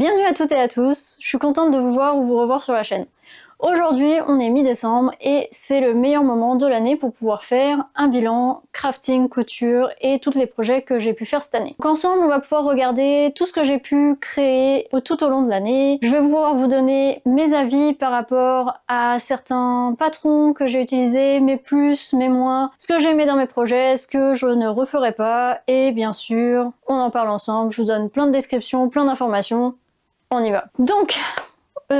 Bienvenue à toutes et à tous, je suis contente de vous voir ou vous revoir sur la chaîne. Aujourd'hui, on est mi-décembre et c'est le meilleur moment de l'année pour pouvoir faire un bilan, crafting, couture et tous les projets que j'ai pu faire cette année. Donc ensemble, on va pouvoir regarder tout ce que j'ai pu créer tout au long de l'année. Je vais pouvoir vous donner mes avis par rapport à certains patrons que j'ai utilisés, mes plus, mes moins, ce que j'ai aimé dans mes projets, ce que je ne referai pas et bien sûr, on en parle ensemble, je vous donne plein de descriptions, plein d'informations. On y va. Donc,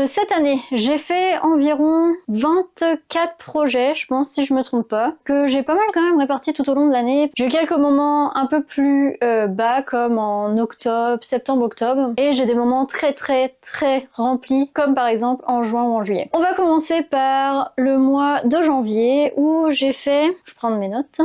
cette année, j'ai fait environ 24 projets, je pense, si je me trompe pas, que j'ai pas mal quand même répartis tout au long de l'année. J'ai eu quelques moments un peu plus bas, comme en octobre, septembre-octobre, et j'ai des moments très remplis, comme par exemple en juin ou en juillet. On va commencer par le mois de janvier, où j'ai fait, je prends mes notes,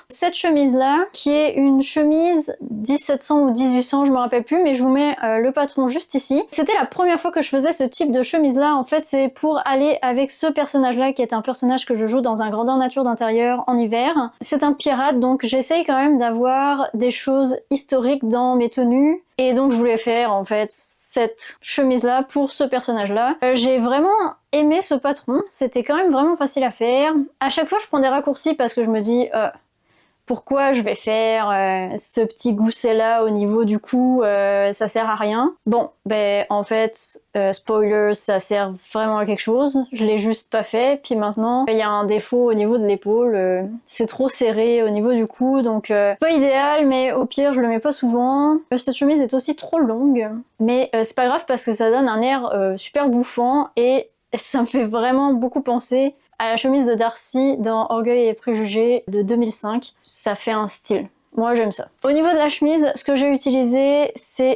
cette chemise-là, qui est une chemise 1700 ou 1800, je me rappelle plus, mais je vous mets le patron juste ici. C'était la première fois que je faisais ce type de chemise là, en fait c'est pour aller avec ce personnage là qui est un personnage que je joue dans un grandeur nature d'intérieur en hiver. C'est un pirate, donc j'essaye quand même d'avoir des choses historiques dans mes tenues et donc je voulais faire en fait cette chemise là pour ce personnage là. J'ai vraiment aimé ce patron, c'était quand même vraiment facile à faire. À chaque fois je prends des raccourcis parce que je me dis pourquoi je vais faire ce petit gousset là au niveau du cou, ça sert à rien. Bon, ben en fait, spoiler, ça sert vraiment à quelque chose. Je l'ai juste pas fait, puis maintenant, il y a un défaut au niveau de l'épaule. C'est trop serré au niveau du cou, donc pas idéal, mais au pire, je le mets pas souvent. Cette chemise est aussi trop longue, mais c'est pas grave parce que ça donne un air super bouffant et ça me fait vraiment beaucoup penser à la chemise de Darcy dans Orgueil et Préjugés de 2005. Ça fait un style. Moi j'aime ça. Au niveau de la chemise, ce que j'ai utilisé,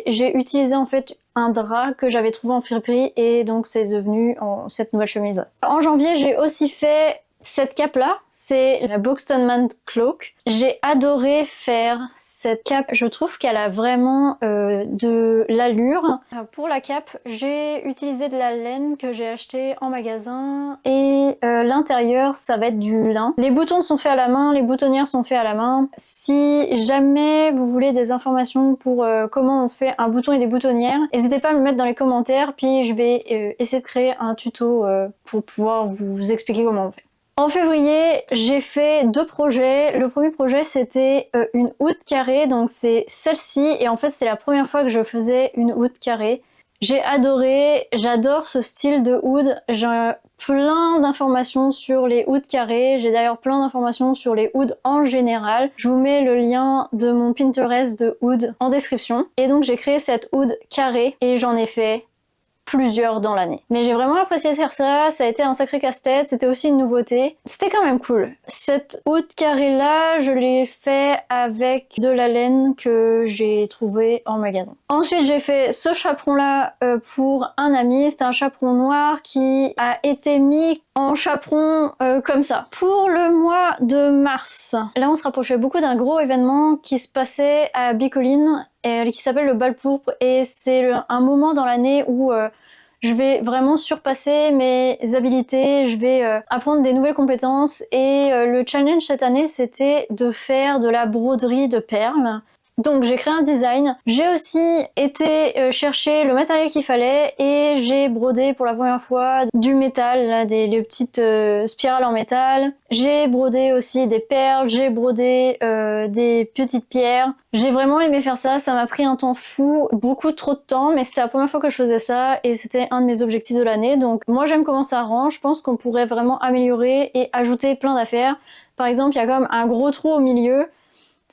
j'ai utilisé en fait un drap que j'avais trouvé en friperie et donc c'est devenu cette nouvelle chemise là. En janvier, j'ai aussi fait cette cape là, c'est la Buxton Man Cloak. J'ai adoré faire cette cape, je trouve qu'elle a vraiment de l'allure. Pour la cape, j'ai utilisé de la laine que j'ai acheté en magasin et l'intérieur ça va être du lin. Les boutons sont faits à la main, les boutonnières sont faits à la main. Si jamais vous voulez des informations pour comment on fait un bouton et des boutonnières, n'hésitez pas à me le mettre dans les commentaires, puis je vais essayer de créer un tuto pour pouvoir vous expliquer comment on fait. En février, j'ai fait 2 projets. Le premier projet, c'était une hood carrée, donc c'est celle-ci, et en fait, c'est la première fois que je faisais une hood carrée. J'ai adoré, j'adore ce style de hood. J'ai plein d'informations sur les hoods carrés, j'ai d'ailleurs plein d'informations sur les hoods en général. Je vous mets le lien de mon Pinterest de hood en description. Et donc, j'ai créé cette hood carrée, et j'en ai fait plusieurs dans l'année. Mais j'ai vraiment apprécié faire ça, ça a été un sacré casse-tête, c'était aussi une nouveauté. C'était quand même cool. Cette hood carrée là, je l'ai fait avec de la laine que j'ai trouvé en magasin. Ensuite j'ai fait ce chaperon là pour un ami, c'était un chaperon noir qui a été mis en chaperon comme ça. Pour le mois de mars, là on se rapprochait beaucoup d'un gros événement qui se passait à Bicoline qui s'appelle le bal pourpre et c'est un moment dans l'année où je vais vraiment surpasser mes habilités, je vais apprendre des nouvelles compétences et le challenge cette année c'était de faire de la broderie de perles. Donc j'ai créé un design, j'ai aussi été chercher le matériel qu'il fallait et j'ai brodé pour la première fois du métal, là, les petites spirales en métal. J'ai brodé aussi des perles, j'ai brodé des petites pierres. J'ai vraiment aimé faire ça, ça m'a pris un temps fou, beaucoup trop de temps, mais c'était la première fois que je faisais ça et c'était un de mes objectifs de l'année. Donc moi j'aime comment ça rend, je pense qu'on pourrait vraiment améliorer et ajouter plein d'affaires. Par exemple, il y a comme un gros trou au milieu.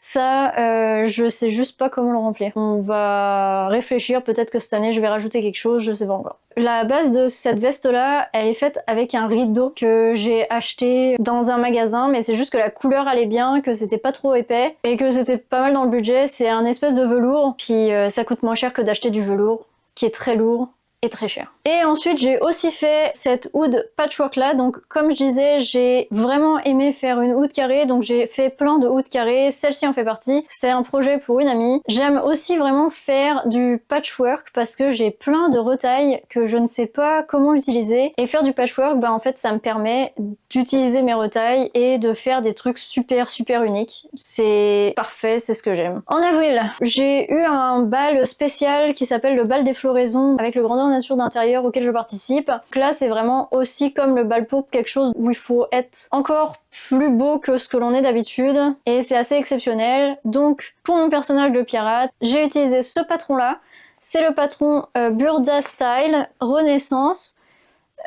Ça, je sais juste pas comment le remplir. On va réfléchir, peut-être que cette année je vais rajouter quelque chose, je sais pas encore. La base de cette veste-là, elle est faite avec un rideau que j'ai acheté dans un magasin, mais c'est juste que la couleur allait bien, que c'était pas trop épais, et que c'était pas mal dans le budget. C'est un espèce de velours, puis ça coûte moins cher que d'acheter du velours, qui est très lourd. et très cher. Et ensuite j'ai aussi fait cette hood patchwork là, donc comme je disais j'ai vraiment aimé faire une hood carrée, donc j'ai fait plein de hood carrées, celle-ci en fait partie, c'était un projet pour une amie. J'aime aussi vraiment faire du patchwork parce que j'ai plein de retailles que je ne sais pas comment utiliser, et faire du patchwork bah en fait ça me permet d'utiliser mes retailles et de faire des trucs super uniques. C'est parfait, c'est ce que j'aime. En avril, j'ai eu un bal spécial qui s'appelle le bal des floraisons avec le grandeur nature d'intérieur auquel je participe. Donc là c'est vraiment aussi comme le bal pourpre, quelque chose où il faut être encore plus beau que ce que l'on est d'habitude, et c'est assez exceptionnel. Donc pour mon personnage de pirate, j'ai utilisé ce patron là. C'est le patron Burda Style Renaissance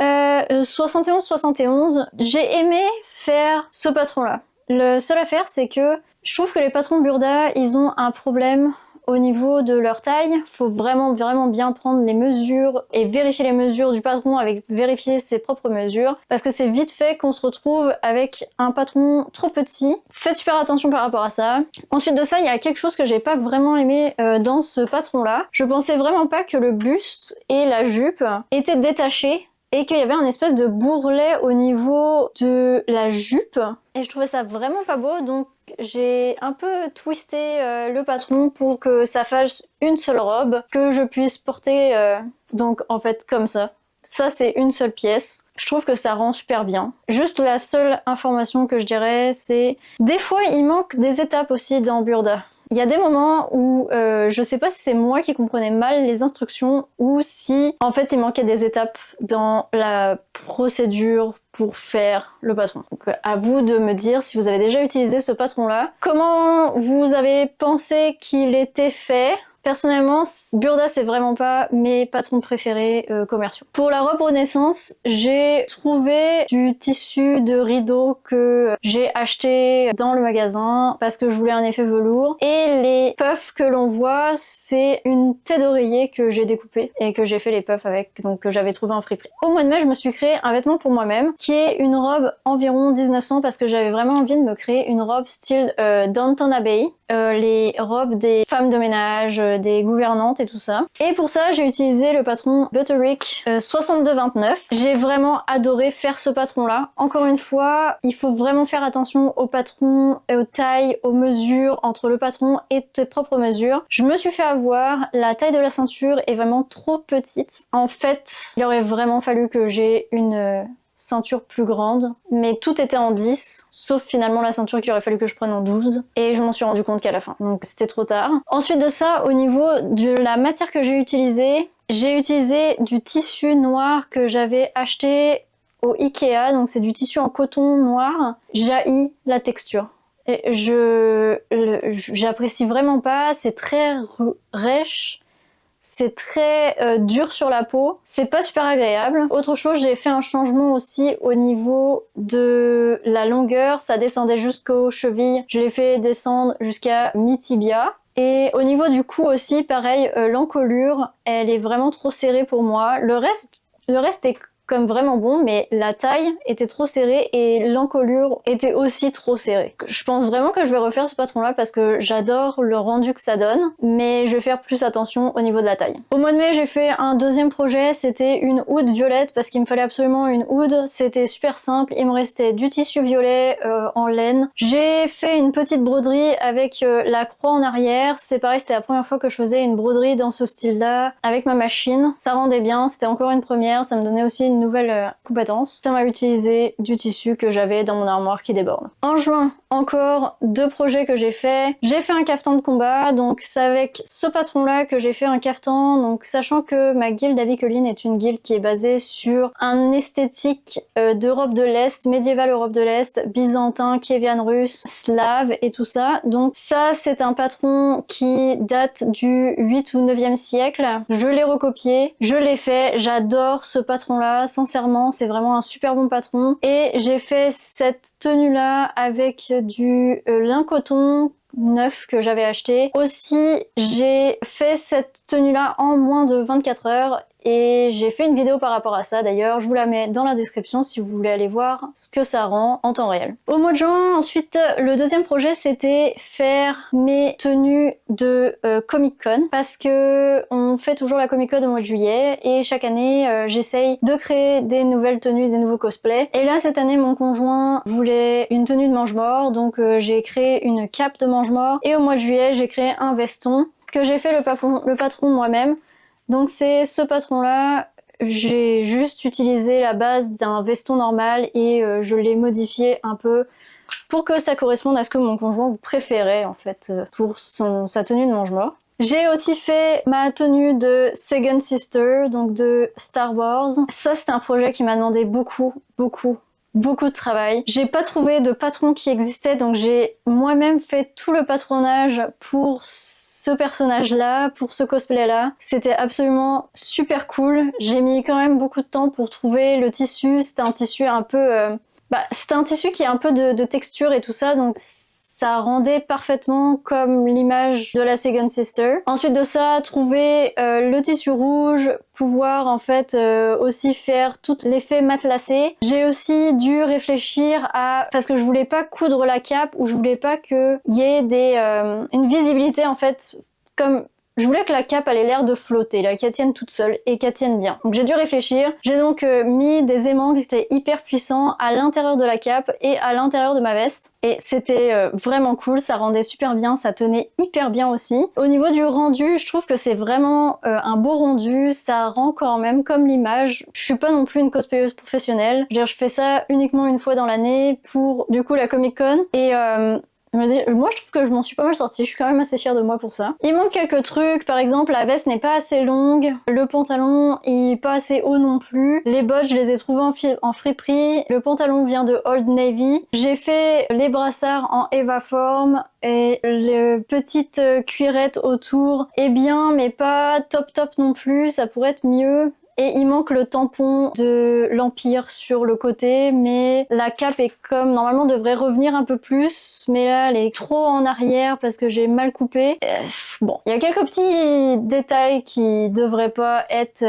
71-71. J'ai aimé faire ce patron là. Le seul à faire c'est que je trouve que les patrons Burda ils ont un problème au niveau de leur taille. Faut vraiment bien prendre les mesures et vérifier les mesures du patron avec vérifier ses propres mesures, parce que c'est vite fait qu'on se retrouve avec un patron trop petit. Faites super attention par rapport à ça. Ensuite de ça, il y a quelque chose que j'ai pas vraiment aimé dans ce patron là. Je pensais vraiment pas que le buste et la jupe étaient détachés et qu'il y avait un espèce de bourrelet au niveau de la jupe, et je trouvais ça vraiment pas beau, donc j'ai un peu twisté le patron pour que ça fasse une seule robe que je puisse porter donc en fait comme ça. Ça c'est une seule pièce, je trouve que ça rend super bien. Juste la seule information que je dirais c'est des fois il manque des étapes aussi dans Burda. Il y a des moments où je sais pas si c'est moi qui comprenais mal les instructions ou si en fait il manquait des étapes dans la procédure pour faire le patron. Donc à vous de me dire si vous avez déjà utilisé ce patron là, comment vous avez pensé qu'il était fait. Personnellement, Burda c'est vraiment pas mes patrons préférés commerciaux. Pour la robe Renaissance, j'ai trouvé du tissu de rideau que j'ai acheté dans le magasin parce que je voulais un effet velours. Et les puffs que l'on voit, c'est une tête d'oreiller que j'ai découpée et que j'ai fait les puffs avec, donc que j'avais trouvé en friperie. Au mois de mai, je me suis créé un vêtement pour moi-même qui est une robe environ 1900 parce que j'avais vraiment envie de me créer une robe style Downton Abbey. Les robes des femmes de ménage, des gouvernantes et tout ça. Et pour ça, j'ai utilisé le patron Butterick 6229. J'ai vraiment adoré faire ce patron-là. Encore une fois, il faut vraiment faire attention au patron, aux tailles, aux mesures entre le patron et tes propres mesures. Je me suis fait avoir, la taille de la ceinture est vraiment trop petite. En fait, il aurait vraiment fallu que j'ai une ceinture plus grande, mais tout était en 10, sauf finalement la ceinture qu'il aurait fallu que je prenne en 12, et je m'en suis rendu compte qu'à la fin, donc c'était trop tard. Ensuite de ça, au niveau de la matière que j'ai utilisé du tissu noir que j'avais acheté au Ikea, donc c'est du tissu en coton noir. J'haïs la texture. Et j'apprécie vraiment pas, c'est très rêche. C'est très dur sur la peau, c'est pas super agréable. Autre chose, j'ai fait un changement aussi au niveau de la longueur, ça descendait jusqu'aux chevilles, je l'ai fait descendre jusqu'à mi-tibia. Et au niveau du cou aussi, pareil, l'encolure, elle est vraiment trop serrée pour moi. Le reste est comme vraiment bon, mais la taille était trop serrée et l'encolure était aussi trop serrée. Je pense vraiment que je vais refaire ce patron là parce que j'adore le rendu que ça donne, mais je vais faire plus attention au niveau de la taille. Au mois de mai, j'ai fait un deuxième projet, c'était une hood violette parce qu'il me fallait absolument une hood. C'était super simple, il me restait du tissu violet en laine. J'ai fait une petite broderie avec la croix en arrière. C'est pareil, c'était la première fois que je faisais une broderie dans ce style là avec ma machine. Ça rendait bien, c'était encore une première, ça me donnait aussi une nouvelle compétence. Ça m'a utilisé du tissu que j'avais dans mon armoire qui déborde. En juin, encore deux projets que j'ai fait. J'ai fait un caftan de combat, donc c'est avec ce patron là que j'ai fait un caftan, donc sachant que ma guilde Avicoline est une guilde qui est basée sur un esthétique d'Europe de l'Est, médiévale Europe de l'Est, byzantin, kievian russe, slave et tout ça. Donc ça c'est un patron qui date du 8 ou 9e siècle. Je l'ai recopié, je l'ai fait, j'adore ce patron là, sincèrement c'est vraiment un super bon patron. Et j'ai fait cette tenue là avec du lin coton neuf que j'avais acheté. Aussi, j'ai fait cette tenue là en moins de 24 heures et j'ai fait une vidéo par rapport à ça d'ailleurs, je vous la mets dans la description si vous voulez aller voir ce que ça rend en temps réel. Au mois de juin, ensuite, le deuxième projet c'était faire mes tenues de Comic Con parce que on fait toujours la Comic Con au mois de juillet et chaque année j'essaye de créer des nouvelles tenues, des nouveaux cosplays. Et là cette année mon conjoint voulait une tenue de mange-mort, donc j'ai créé une cape de mange-mort et au mois de juillet j'ai créé un veston que j'ai fait le patron moi-même. Donc c'est ce patron là, j'ai juste utilisé la base d'un veston normal et je l'ai modifié un peu pour que ça corresponde à ce que mon conjoint vous préférait en fait pour sa tenue de mange-mort. J'ai aussi fait ma tenue de Second Sister, donc de Star Wars. Ça c'est un projet qui m'a demandé beaucoup de travail. J'ai pas trouvé de patron qui existait, donc j'ai moi-même fait tout le patronage pour ce personnage-là, pour ce cosplay-là. C'était absolument super cool. J'ai mis quand même beaucoup de temps pour trouver le tissu. C'était un tissu un peu... c'était un tissu qui a un peu de texture et tout ça, donc ça rendait parfaitement comme l'image de la Second Sister. Ensuite de ça, trouver le tissu rouge, pouvoir en fait aussi faire tout l'effet matelassé. J'ai aussi dû réfléchir à... parce que je voulais pas coudre la cape ou je voulais pas qu'il y ait une visibilité en fait comme... Je voulais que la cape ait l'air de flotter, là, qu'elle tienne toute seule et qu'elle tienne bien. Donc j'ai dû réfléchir. J'ai donc mis des aimants qui étaient hyper puissants à l'intérieur de la cape et à l'intérieur de ma veste. Et c'était vraiment cool, ça rendait super bien, ça tenait hyper bien aussi. Au niveau du rendu, je trouve que c'est vraiment un beau rendu, ça rend quand même comme l'image. Je suis pas non plus une cosplayeuse professionnelle. Je veux dire, je fais ça uniquement une fois dans l'année pour du coup la Comic Con. Et moi je trouve que je m'en suis pas mal sortie, je suis quand même assez fière de moi pour ça. Il manque quelques trucs, par exemple la veste n'est pas assez longue, le pantalon il est pas assez haut non plus, les bottes je les ai trouvées en friperie, le pantalon vient de Old Navy, j'ai fait les brassards en Eva Form et les petites cuirettes autour, eh bien mais pas top non plus, ça pourrait être mieux. Et il manque le tampon de l'Empire sur le côté, mais la cape est comme... Normalement devrait revenir un peu plus, mais là elle est trop en arrière parce que j'ai mal coupé. Bon, il y a quelques petits détails qui devraient pas être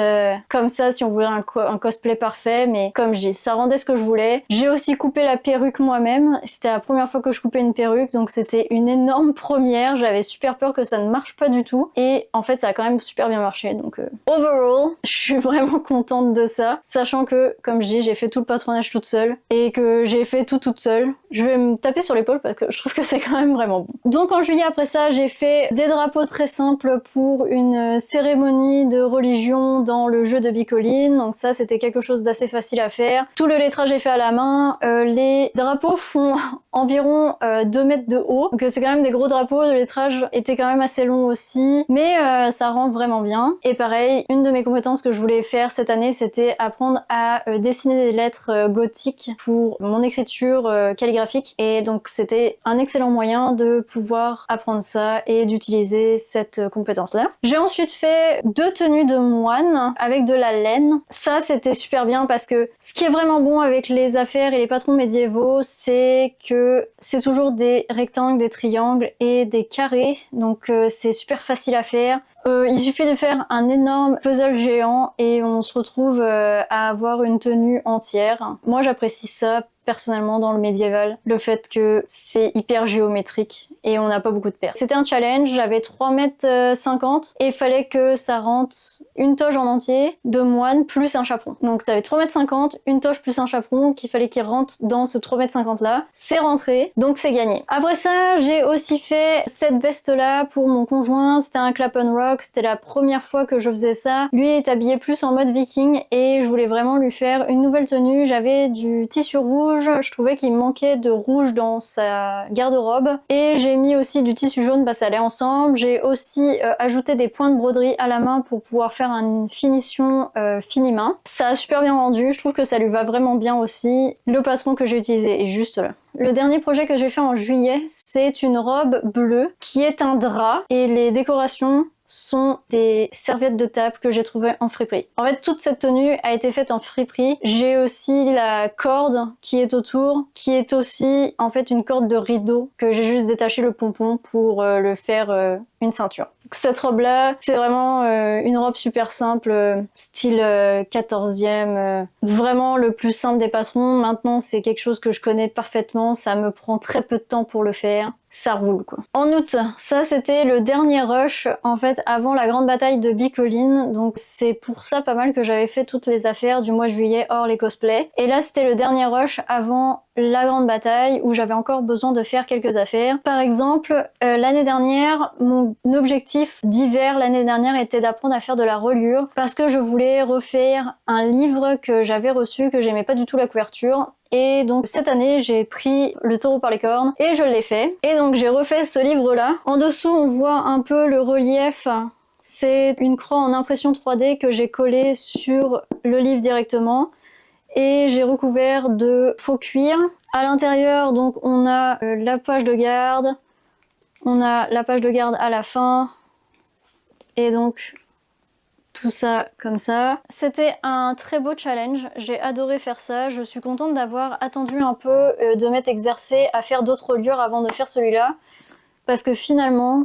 comme ça si on voulait un cosplay parfait, mais comme je dis, ça rendait ce que je voulais. J'ai aussi coupé la perruque moi-même, c'était la première fois que je coupais une perruque, donc c'était une énorme première, j'avais super peur que ça ne marche pas du tout, et en fait ça a quand même super bien marché, donc overall, je suis vraiment contente de ça, sachant que, comme je dis, j'ai fait tout le patronage toute seule et que j'ai fait tout toute seule. Je vais me taper sur l'épaule parce que je trouve que c'est quand même vraiment bon. Donc en juillet après ça, j'ai fait des drapeaux très simples pour une cérémonie de religion dans le jeu de Bicoline. Donc ça, c'était quelque chose d'assez facile à faire. Tout le lettrage est fait à la main. Les drapeaux font environ 2 mètres de haut. Donc c'est quand même des gros drapeaux. Le lettrage était quand même assez long aussi. Mais ça rend vraiment bien. Et pareil, une de mes compétences que je voulais faire cette année, c'était apprendre à dessiner des lettres gothiques pour mon écriture calligraphique. Et donc c'était un excellent moyen de pouvoir apprendre ça et d'utiliser cette compétence-là. J'ai ensuite fait 2 tenues de moine avec de la laine. Ça, c'était super bien parce que ce qui est vraiment bon avec les affaires et les patrons médiévaux, c'est que c'est toujours des rectangles, des triangles et des carrés. Donc c'est super facile à faire. Il suffit de faire un énorme puzzle géant et on se retrouve à avoir une tenue entière. Moi j'apprécie ça personnellement dans le médiéval, le fait que c'est hyper géométrique et on n'a pas beaucoup de pertes. C'était un challenge, j'avais 3,50 m et il fallait que ça rentre une toge en entier de moine plus un chaperon. Donc ça avait 3,50 m, une toge plus un chaperon qu'il fallait qu'il rentre dans ce 3,50 m là. C'est rentré, donc c'est gagné. Après ça, j'ai aussi fait cette veste là pour mon conjoint, c'était un clap and rock, c'était la première fois que je faisais ça. Lui est habillé plus en mode viking et je voulais vraiment lui faire une nouvelle tenue. J'avais du tissu rouge, je trouvais qu'il manquait de rouge dans sa garde-robe et j'ai mis aussi du tissu jaune, ça allait ensemble. J'ai aussi ajouté des points de broderie à la main pour pouvoir faire une finition fini-main. Ça a super bien rendu, je trouve que ça lui va vraiment bien aussi. Le patron que j'ai utilisé est juste là. Le dernier projet que j'ai fait en juillet, c'est une robe bleue qui est un drap et les décorations sont des serviettes de table que j'ai trouvées en friperie. En fait, toute cette tenue a été faite en friperie. J'ai aussi la corde qui est autour, qui est aussi en fait une corde de rideau que j'ai juste détaché le pompon pour le faire une ceinture. Donc, cette robe-là, c'est vraiment une robe super simple, style 14e, vraiment le plus simple des patrons. Maintenant, c'est quelque chose que je connais parfaitement, ça me prend très peu de temps pour le faire. Ça roule quoi. En août, ça c'était le dernier rush en fait avant la grande bataille de Bicoline, donc c'est pour ça pas mal que j'avais fait toutes les affaires du mois de juillet hors les cosplays. Et là c'était le dernier rush avant la grande bataille où j'avais encore besoin de faire quelques affaires. Par exemple, l'année dernière, mon objectif d'hiver l'année dernière était d'apprendre à faire de la reliure parce que je voulais refaire un livre que j'avais reçu, que j'aimais pas du tout la couverture. Et donc cette année j'ai pris le taureau par les cornes et je l'ai fait. Et donc j'ai refait ce livre là. En dessous on voit un peu le relief. C'est une croix en impression 3D que j'ai collée sur le livre directement. Et j'ai recouvert de faux cuir. À l'intérieur donc on a la page de garde. On a la page de garde à la fin. Et donc tout ça comme ça. C'était un très beau challenge, j'ai adoré faire ça, je suis contente d'avoir attendu un peu, de m'être exercée à faire d'autres reliures avant de faire celui-là, parce que finalement,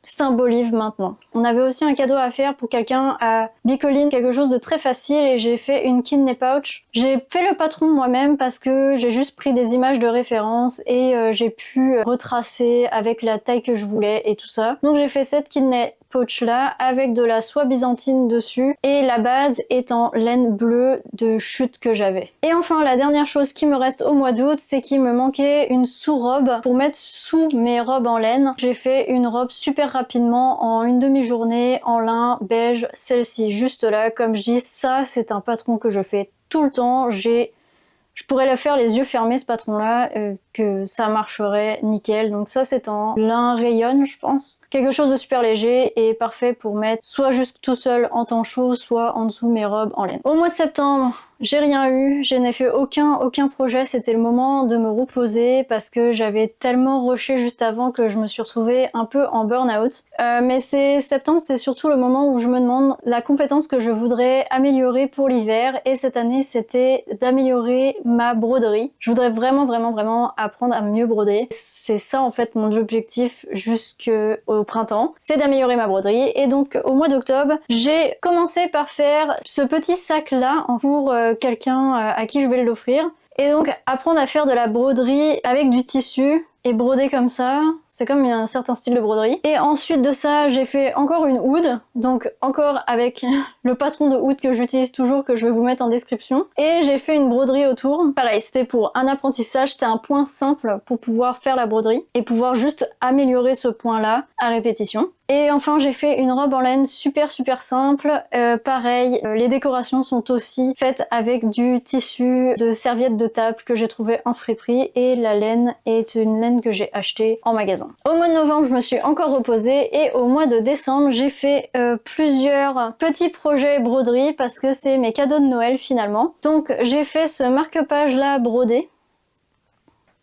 c'est un beau livre maintenant. On avait aussi un cadeau à faire pour quelqu'un à Bicoline, quelque chose de très facile, et j'ai fait une kidney pouch. J'ai fait le patron moi-même parce que j'ai juste pris des images de référence et j'ai pu retracer avec la taille que je voulais et tout ça. Donc j'ai fait cette kidney pouch là avec de la soie byzantine dessus et la base est en laine bleue de chute que j'avais. Et enfin la dernière chose qui me reste au mois d'août, c'est qu'il me manquait une sous-robe pour mettre sous mes robes en laine. J'ai fait une robe super rapidement en une demi-journée en lin beige, celle-ci juste là. Comme je dis, ça c'est un patron que je fais tout le temps. Je pourrais le faire les yeux fermés ce patron là, que ça marcherait nickel. Donc ça c'est en lin rayon je pense. Quelque chose de super léger et parfait pour mettre soit juste tout seul en temps chaud, soit en dessous mes robes en laine. Au mois de septembre, j'ai rien eu, je n'ai fait aucun projet, c'était le moment de me reposer parce que j'avais tellement rushé juste avant que je me suis retrouvée un peu en burn-out. Mais septembre, c'est surtout le moment où je me demande la compétence que je voudrais améliorer pour l'hiver, et cette année c'était d'améliorer ma broderie. Je voudrais vraiment apprendre à mieux broder. C'est ça en fait mon objectif jusqu'au printemps, c'est d'améliorer ma broderie. Et donc au mois d'octobre, j'ai commencé par faire ce petit sac là pour quelqu'un à qui je vais l'offrir. Et donc apprendre à faire de la broderie avec du tissu et broder comme ça, c'est comme un certain style de broderie. Et ensuite de ça, j'ai fait encore une hood, donc encore avec le patron de hood que j'utilise toujours, que je vais vous mettre en description. Et j'ai fait une broderie autour. Pareil, c'était pour un apprentissage, c'était un point simple pour pouvoir faire la broderie et pouvoir juste améliorer ce point-là à répétition. Et enfin, j'ai fait une robe en laine super simple. Pareil, les décorations sont aussi faites avec du tissu de serviette de table que j'ai trouvé en friperie, et la laine est une laine que j'ai achetée en magasin. Au mois de novembre, je me suis encore reposée, et au mois de décembre, j'ai fait plusieurs petits projets broderie parce que c'est mes cadeaux de Noël finalement. Donc j'ai fait ce marque-page là brodé.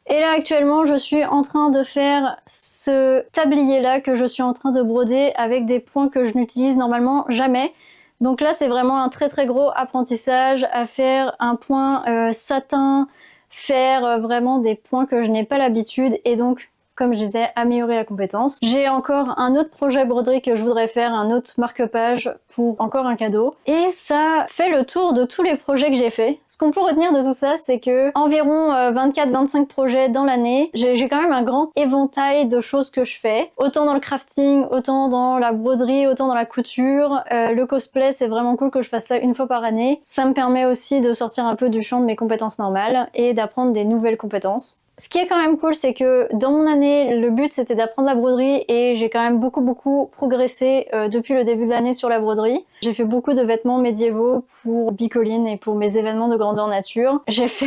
Et là actuellement je suis en train de faire ce tablier là que je suis en train de broder avec des points que je n'utilise normalement jamais. Donc là c'est vraiment un très gros apprentissage à faire un point satin, faire vraiment des points que je n'ai pas l'habitude, et donc comme je disais, améliorer la compétence. J'ai encore un autre projet broderie que je voudrais faire, un autre marque-page pour encore un cadeau. Et ça fait le tour de tous les projets que j'ai fait. Ce qu'on peut retenir de tout ça, c'est que environ 24-25 projets dans l'année. J'ai quand même un grand éventail de choses que je fais. Autant dans le crafting, autant dans la broderie, autant dans la couture. Le cosplay, c'est vraiment cool que je fasse ça une fois par année. Ça me permet aussi de sortir un peu du champ de mes compétences normales et d'apprendre des nouvelles compétences. Ce qui est quand même cool, c'est que dans mon année, le but c'était d'apprendre la broderie, et j'ai quand même beaucoup progressé depuis le début de l'année sur la broderie. J'ai fait beaucoup de vêtements médiévaux pour Bicoline et pour mes événements de grandeur nature. J'ai fait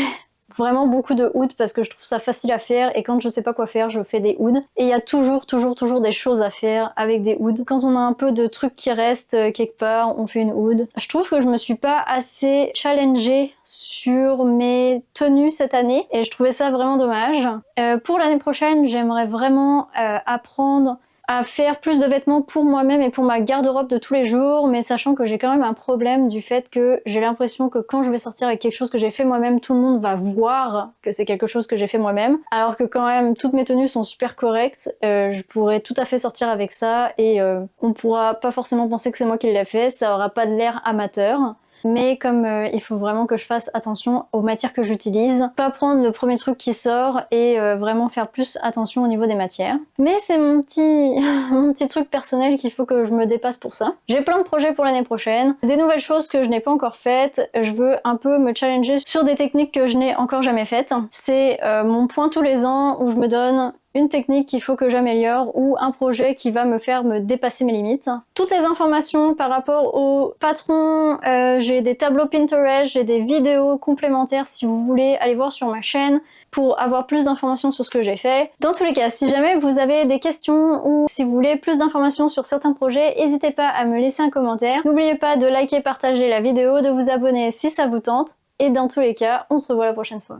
vraiment beaucoup de hoods parce que je trouve ça facile à faire, et quand je sais pas quoi faire, je fais des hoods. Et il y a toujours des choses à faire avec des hoods. Quand on a un peu de trucs qui restent quelque part, on fait une hood. Je trouve que je me suis pas assez challengée sur mes tenues cette année, et je trouvais ça vraiment dommage. Pour l'année prochaine, j'aimerais vraiment apprendre à faire plus de vêtements pour moi-même et pour ma garde-robe de tous les jours, mais sachant que j'ai quand même un problème du fait que j'ai l'impression que quand je vais sortir avec quelque chose que j'ai fait moi-même, tout le monde va voir que c'est quelque chose que j'ai fait moi-même, alors que quand même toutes mes tenues sont super correctes, je pourrais tout à fait sortir avec ça et on pourra pas forcément penser que c'est moi qui l'ai fait, ça aura pas de l'air amateur. Mais comme il faut vraiment que je fasse attention aux matières que j'utilise, pas prendre le premier truc qui sort et vraiment faire plus attention au niveau des matières. Mais c'est mon petit mon petit truc personnel qu'il faut que je me dépasse pour ça. J'ai plein de projets pour l'année prochaine, des nouvelles choses que je n'ai pas encore faites, je veux un peu me challenger sur des techniques que je n'ai encore jamais faites. C'est mon point tous les ans où je me donne une technique qu'il faut que j'améliore ou un projet qui va me faire me dépasser mes limites. Toutes les informations par rapport au patron, j'ai des tableaux Pinterest, j'ai des vidéos complémentaires si vous voulez aller voir sur ma chaîne pour avoir plus d'informations sur ce que j'ai fait. Dans tous les cas, si jamais vous avez des questions ou si vous voulez plus d'informations sur certains projets, n'hésitez pas à me laisser un commentaire. N'oubliez pas de liker, partager la vidéo, de vous abonner si ça vous tente. Et dans tous les cas, on se revoit la prochaine fois.